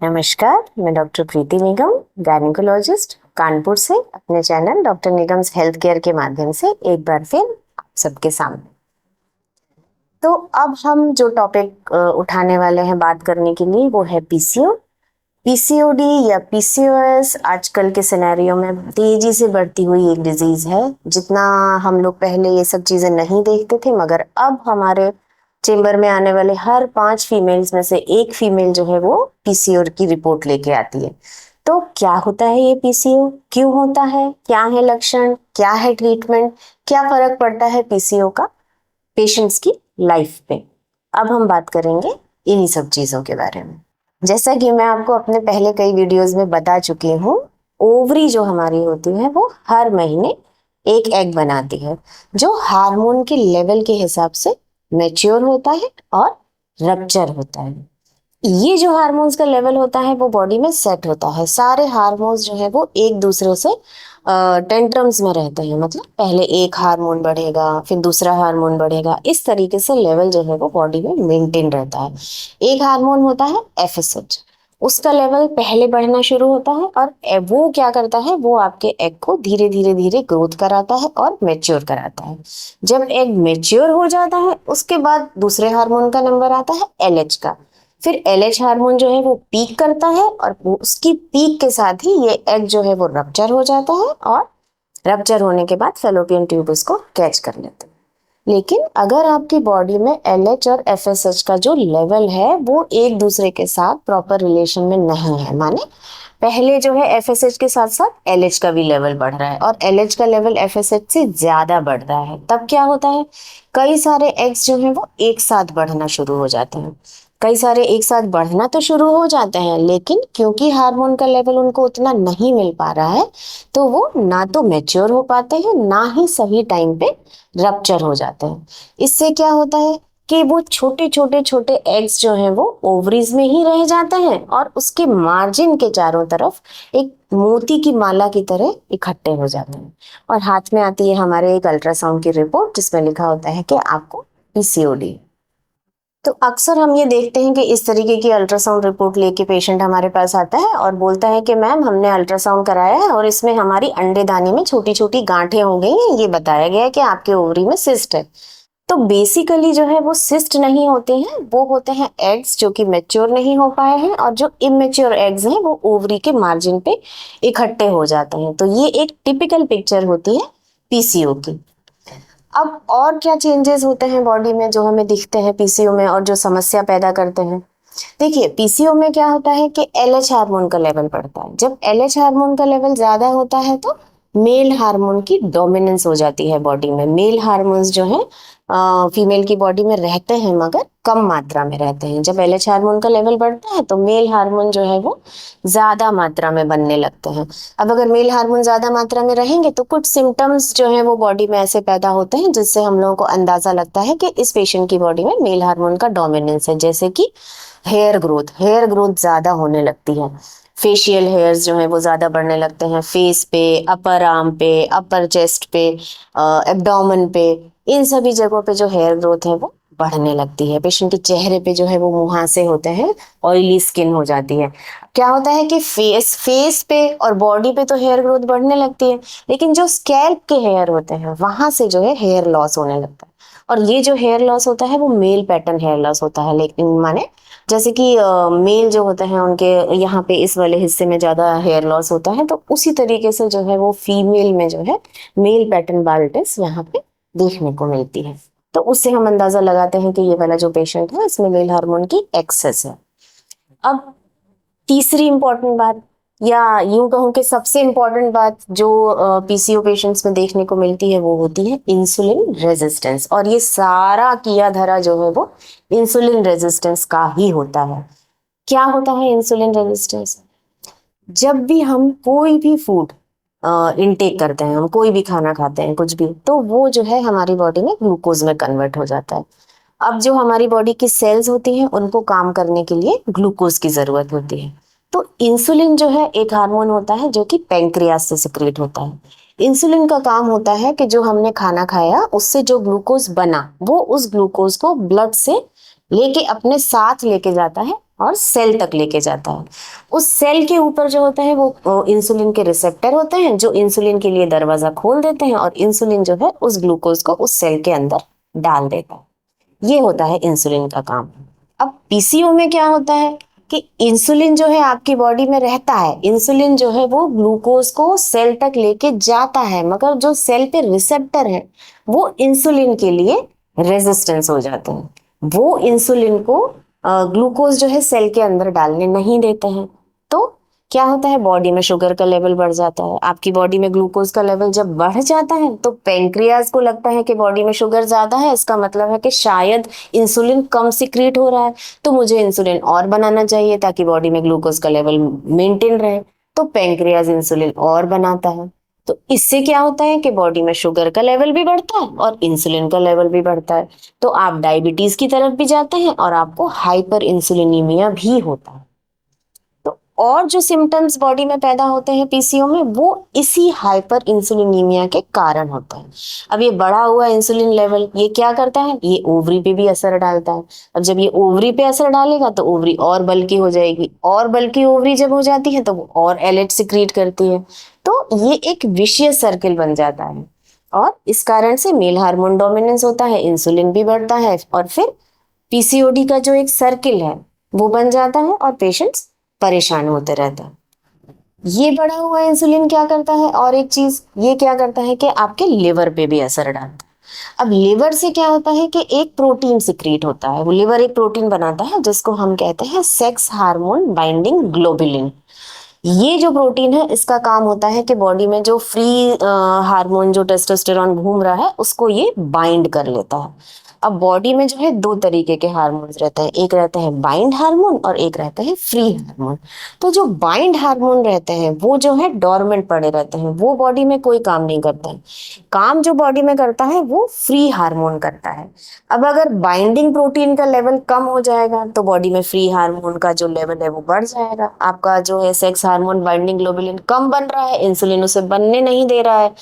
नमस्कार, मैं डॉक्टर प्रीति निगम, गायनेकोलॉजिस्ट कानपुर से अपने channel doctor Nigam's health care के माध्यम से एक बार फिर आप सबके सामने। तो अब हम जो टॉपिक उठाने वाले हैं बात करने के लिए वो है पीसीओडी या पीसीओएस आजकल के सिनेरियो में तेजी से बढ़ती हुई एक डिजीज है। जितना हम लोग पहले ये सब चीजें नहीं देखते थे, मगर अब हमारे चेंबर में आने वाले हर 5 फीमेल्स में से एक फीमेल जो है वो पीसीओ की रिपोर्ट लेके आती है। तो क्या होता है ये पीसीओ, क्यों होता है, क्या है लक्षण, क्या है ट्रीटमेंट, क्या फर्क पड़ता है पीसीओ का पेशेंट्स की लाइफ पे। अब हम बात करेंगे इन्हीं सब चीजों के बारे में। जैसा कि मैं आपको अपने पहले कई वीडियोस में बता चुकी हूँ, ओवरी जो हमारी होती है वो हर महीने एक एग बनाती है जो हार्मोन के लेवल के हिसाब से मैच्योर होता है और रप्चर होता है। ये जो हार्मोन्स का लेवल होता है वो बॉडी में सेट होता है। सारे हार्मोन्स जो है वो एक दूसरे से टेंट्रम्स में रहते हैं, मतलब पहले एक हार्मोन बढ़ेगा फिर दूसरा हार्मोन बढ़ेगा, इस तरीके से लेवल जो है वो बॉडी में मेंटेन रहता है। एक हार्मोन होता है एफएसएच, उसका लेवल पहले बढ़ना शुरू होता है और वो क्या करता है, वो आपके एग को धीरे धीरे धीरे ग्रोथ कराता है और मैच्योर कराता है। जब एग मैच्योर हो जाता है उसके बाद दूसरे हार्मोन का नंबर आता है एलएच का। फिर एलएच हार्मोन जो है वो पीक करता है और उसकी पीक के साथ ही ये एग जो है वो रप्चर हो जाता है और रप्चर होने के बाद फेलोपियन ट्यूब उसको कैच कर लेते हैं। लेकिन अगर आपकी बॉडी में एलएच और एफएसएच का जो लेवल है वो एक दूसरे के साथ प्रॉपर रिलेशन में नहीं है, माने पहले जो है एफएसएच के साथ साथ एलएच का भी लेवल बढ़ रहा है और एलएच का लेवल एफएसएच से ज्यादा बढ़ रहा है, तब क्या होता है, कई सारे एग्स जो हैं वो एक साथ बढ़ना शुरू हो जाते हैं। कई सारे एक साथ बढ़ना तो शुरू हो जाते हैं, लेकिन क्योंकि हार्मोन का लेवल उनको उतना नहीं मिल पा रहा है तो वो ना तो मैच्योर हो पाते हैं ना ही सही टाइम पे रप्चर हो जाते हैं। इससे क्या होता है कि वो छोटे छोटे छोटे एग्स जो हैं वो ओवरीज में ही रह जाते हैं और उसके मार्जिन के चारों तरफ एक मोती की माला की तरह इकट्ठे हो जाते हैं और हाथ में आती है हमारे एक अल्ट्रासाउंड की रिपोर्ट जिसमें लिखा होता है कि आपको पीसीओडी। तो अक्सर हम ये देखते हैं कि इस तरीके की अल्ट्रासाउंड रिपोर्ट लेके पेशेंट हमारे पास आता है और बोलता है कि मैम हमने अल्ट्रासाउंड कराया है और इसमें हमारी अंडेदानी में छोटी छोटी गांठें हो गई हैं, ये बताया गया है कि आपके ओवरी में सिस्ट है। तो बेसिकली जो है वो सिस्ट नहीं होते हैं, वो होते हैं एग्स जो कि मैच्योर नहीं हो पाए हैं और जो इमेच्योर एग्स हैं वो ओवरी के मार्जिन पे इकट्ठे हो जाते हैं। तो ये एक टिपिकल पिक्चर होती है पीसीओ की। अब और क्या चेंजेस होते हैं बॉडी में जो हमें दिखते हैं पीसीओ में और जो समस्या पैदा करते हैं। देखिए पीसीओ में क्या होता है कि एलएच हार्मोन का लेवल बढ़ता है। जब एलएच हार्मोन का लेवल ज्यादा होता है तो मेल हार्मोन की डोमिनेंस हो जाती है बॉडी में। मेल हार्मोन्स जो है फीमेल की बॉडी में रहते हैं मगर कम मात्रा में रहते हैं। जब एलएच हार्मोन का लेवल बढ़ता है तो मेल हार्मोन जो है वो ज्यादा मात्रा में बनने लगते हैं। अब अगर मेल हार्मोन ज्यादा मात्रा में रहेंगे तो कुछ सिम्टम्स जो है वो बॉडी में ऐसे पैदा होते हैं जिससे हम लोगों को अंदाजा लगता है कि इस पेशेंट की बॉडी में मेल हार्मोन का डोमिनेंस है। जैसे कि हेयर ग्रोथ ज्यादा होने लगती है, फेशियल हेयर्स जो है वो ज्यादा बढ़ने लगते हैं फेस पे, अपर आर्म पे, अपर चेस्ट पे, एब्डोमेन पे, इन सभी जगहों पे जो हेयर ग्रोथ है वो बढ़ने लगती है। पेशेंट के चेहरे पे जो है वो मुहासे होते हैं, ऑयली स्किन हो जाती है। क्या होता है कि फेस पे और बॉडी पे तो हेयर ग्रोथ बढ़ने लगती है, लेकिन जो स्कैल्प के हेयर होते हैं वहां से जो है हेयर लॉस होने लगता है। और ये जो हेयर लॉस होता है वो मेल पैटर्न हेयर लॉस होता है, लेकिन माने जैसे कि मेल जो होते हैं उनके यहाँ पे इस वाले हिस्से में ज्यादा हेयर लॉस होता है, तो उसी तरीके से जो है वो फीमेल में जो है मेल पैटर्न बाल्टिस यहाँ पे देखने को मिलती है। तो उससे हम अंदाजा लगाते हैं कि ये वाला जो पेशेंट है इसमें मेल हार्मोन की एक्सेस है। अब तीसरी इंपॉर्टेंट बात, या यूं कहूं कि सबसे इंपॉर्टेंट बात जो पीसीओ पेशेंट्स में देखने को मिलती है वो होती है इंसुलिन रेजिस्टेंस। और ये सारा किया धरा जो है वो इंसुलिन रेजिस्टेंस का ही होता है। क्या होता है इंसुलिन रेजिस्टेंस? जब भी हम कोई भी फूड इनटेक करते हैं, हम कोई भी खाना खाते हैं कुछ भी, तो वो जो है हमारी बॉडी में ग्लूकोज में कन्वर्ट हो जाता है। अब जो हमारी बॉडी की सेल्स होती हैं उनको काम करने के लिए ग्लूकोज की जरूरत होती है। तो इंसुलिन जो है एक हार्मोन होता है जो कि पैंक्रियास से सिक्रेट होता है। इंसुलिन का काम होता है कि जो हमने खाना खाया उससे जो ग्लूकोज बना वो उस ग्लूकोज को ब्लड से लेके अपने साथ लेके जाता है और सेल तक लेके जाता है। उस सेल के ऊपर जो होता है वो इंसुलिन के रिसेप्टर होते हैं जो इंसुलिन के लिए दरवाजा खोल देते हैं और इंसुलिन जो है उस ग्लूकोज को उस सेल के अंदर डाल देता है। ये होता है इंसुलिन का काम। अब पीसीओ में क्या होता है कि इंसुलिन जो है आपकी बॉडी में रहता है, इंसुलिन जो है वो ग्लूकोज को सेल तक लेके जाता है, मगर जो सेल पे रिसेप्टर है वो इंसुलिन के लिए रेजिस्टेंस हो जाते हैं, वो इंसुलिन को ग्लूकोज जो है सेल के अंदर डालने नहीं देते हैं। तो क्या होता है, बॉडी में शुगर का लेवल बढ़ जाता है। आपकी बॉडी में ग्लूकोज का लेवल जब बढ़ जाता है तो पेंक्रियाज को लगता है कि बॉडी में शुगर ज्यादा है, इसका मतलब है कि शायद इंसुलिन कम सिक्रीट हो रहा है, तो मुझे इंसुलिन और बनाना चाहिए ताकि बॉडी में ग्लूकोज का लेवल मेंटेन रहे। तो पेंक्रियाज इंसुलिन और बनाता है। तो इससे क्या होता है कि बॉडी में शुगर का लेवल भी बढ़ता है और इंसुलिन का लेवल भी बढ़ता है। तो आप डायबिटीज की तरफ भी जाते हैं और आपको हाइपर इंसुलिनीमिया भी होता है। तो और जो सिम्टम्स बॉडी में पैदा होते हैं पीसीओ में वो इसी हाइपर इंसुलिनीमिया के कारण होता है। अब ये बढ़ा हुआ इंसुलिन लेवल ये क्या करता है, ये ओवरी पे भी असर डालता है। अब जब ये ओवरी पे असर डालेगा तो ओवरी और बल्की हो जाएगी, और बल्की ओवरी जब हो जाती है तो वो और एलएच सिक्रीट करती है। तो ये एक विशियस सर्किल बन जाता है और इस कारण से मेल हार्मोन डोमिनेंस होता है, इंसुलिन भी बढ़ता है और फिर पीसीओडी का जो एक सर्किल है वो बन जाता है और पेशेंट्स परेशान होते रहते हैं। ये बढ़ा हुआ इंसुलिन क्या करता है, और एक चीज ये क्या करता है कि आपके लिवर पे भी असर डालता है। अब लिवर से क्या होता है कि एक प्रोटीन सिक्रीट होता है, वो लिवर एक प्रोटीन बनाता है जिसको हम कहते हैं सेक्स हार्मोन बाइंडिंग ग्लोबुलिन। ये जो प्रोटीन है इसका काम होता है कि बॉडी में जो फ्री हार्मोन जो टेस्टोस्टेरॉन घूम रहा है उसको ये बाइंड कर लेता है। अब बॉडी में जो है दो तरीके के हार्मोन्स रहते हैं, एक रहता है बाइंड हार्मोन और एक रहता है फ्री हार्मोन। तो जो बाइंड हार्मोन रहते हैं वो जो है डोरमेंट पड़े रहते हैं, वो बॉडी में कोई काम नहीं करते हैं। काम जो बॉडी में करता है वो फ्री हार्मोन करता है। अब अगर बाइंडिंग प्रोटीन का लेवल कम हो जाएगा तो बॉडी में फ्री हार्मोन का जो लेवल है वो बढ़ जाएगा। आपका जो है सेक्स हार्मोन बाइंडिंग ग्लोबुलिन कम बन रहा है, इंसुलिन उसे बनने नहीं दे रहा है।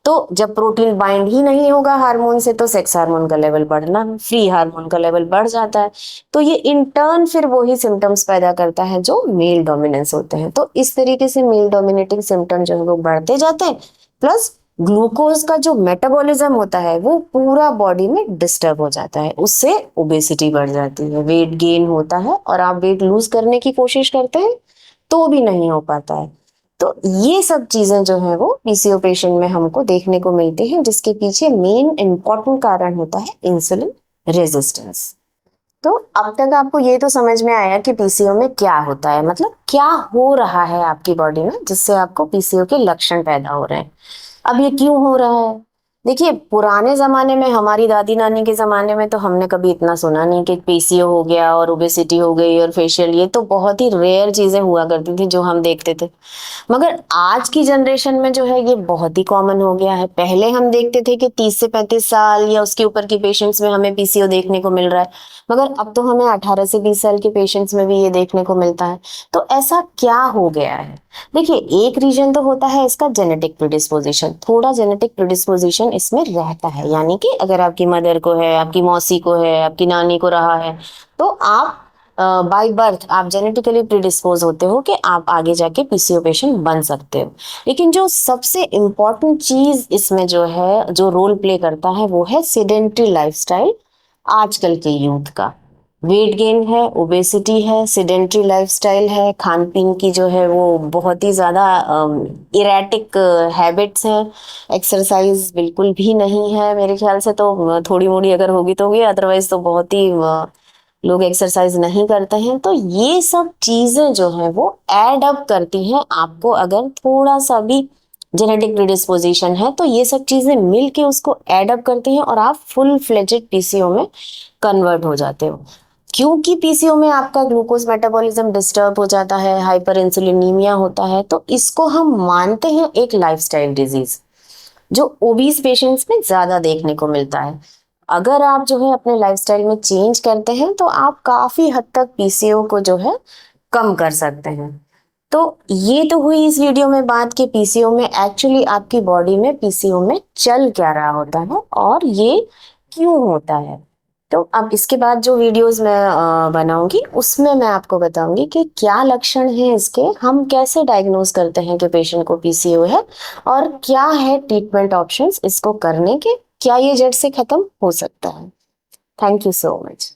तो जब प्रोटीन बाइंड ही नहीं होगा हार्मोन से तो सेक्स हार्मोन का लेवल बढ़ना, फ्री हार्मोन का लेवल बढ़ जाता है। तो ये इंटर्न फिर वही सिम्टम्स पैदा करता है जो मेल डोमिनेंस होते हैं। तो इस तरीके से मेल डोमिनेटिंग सिम्टम जो है वो बढ़ते जाते हैं, प्लस ग्लूकोज का जो मेटाबॉलिज्म होता है वो पूरा बॉडी में डिस्टर्ब हो जाता है, उससे ओबेसिटी बढ़ जाती है, वेट गेन होता है और आप वेट लूज करने की कोशिश करते हैं तो भी नहीं हो पाता है। तो ये सब चीजें जो है वो पीसीओ पेशेंट में हमको देखने को मिलती हैं, जिसके पीछे मेन इंपॉर्टेंट कारण होता है इंसुलिन रेजिस्टेंस। तो अब तक आपको ये तो समझ में आया कि पीसीओ में क्या होता है, मतलब क्या हो रहा है आपकी बॉडी में जिससे आपको पीसीओ के लक्षण पैदा हो रहे हैं। अब ये क्यों हो रहा है, देखिए पुराने जमाने में हमारी दादी नानी के जमाने में तो हमने कभी इतना सुना नहीं कि पीसीओ हो गया और ओबेसिटी हो गई और फेशियल, ये तो बहुत ही रेयर चीजें हुआ करती थी जो हम देखते थे। मगर आज की जनरेशन में जो है ये बहुत ही कॉमन हो गया है। पहले हम देखते थे कि 30 से 35 साल या उसके ऊपर की पेशेंट्स में हमें पीसीओ देखने को मिल रहा है, मगर अब तो हमें 18 से 20 साल के पेशेंट्स में भी ये देखने को मिलता है। तो ऐसा क्या हो गया है, देखिए एक रीजन तो होता है इसका जेनेटिक प्रिडिस्पोजिशन, थोड़ा जेनेटिक प्रिडिस्पोजिशन इसमें रहता है, यानी कि अगर आपकी मदर को है, आपकी मौसी को है, आपकी नानी को रहा है तो आप बाय बर्थ आप जेनेटिकली प्रिडिस्पोज होते हो कि आप आगे जाके पीसीओ पेशेंट बन सकते हो। लेकिन जो सबसे इम्पोर्टेंट चीज इसमें जो है जो रोल प्ले करता है वो है सिडेंट्री लाइफस्टाइल। आजकल के यूथ का वेट गेन है, ओबेसिटी है, सिडेंट्री लाइफस्टाइल है, खान पीन की जो है वो बहुत ही ज़्यादा इरेटिक हैबिट्स हैं, एक्सरसाइज बिल्कुल भी नहीं है मेरे ख्याल से, तो थोड़ी मोड़ी अगर होगी तो होगी, अदरवाइज तो बहुत ही लोग एक्सरसाइज नहीं करते हैं। तो ये सब चीज़ें जो है वो एड अप करती हैं आपको, अगर थोड़ा सा भी जेनेटिक प्रिडिस्पोजिशन है तो ये सब चीज़ें मिल के उसको एड अप करती हैं और आप फुल फ्लेजेड पीसीओ में कन्वर्ट हो जाते हो। क्योंकि पीसीओ में आपका ग्लूकोज मेटाबॉलिज्म डिस्टर्ब हो जाता है, हाइपर इंसुलिनीमिया होता है, तो इसको हम मानते हैं एक लाइफस्टाइल डिजीज जो ओबीज पेशेंट्स में ज्यादा देखने को मिलता है। अगर आप जो है अपने लाइफस्टाइल में चेंज करते हैं तो आप काफी हद तक पीसीओ को जो है कम कर सकते हैं। तो ये तो हुई इस वीडियो में बात कि पीसीओ में एक्चुअली आपकी बॉडी में पीसीओ में चल क्या रहा होता है और ये क्यों होता है। तो अब इसके बाद जो वीडियोस मैं बनाऊंगी उसमें मैं आपको बताऊंगी कि क्या लक्षण है इसके, हम कैसे डायग्नोज करते हैं कि पेशेंट को पीसीओ है, और क्या है ट्रीटमेंट ऑप्शंस इसको करने के, क्या ये जड़ से खत्म हो सकता है। Thank you so much.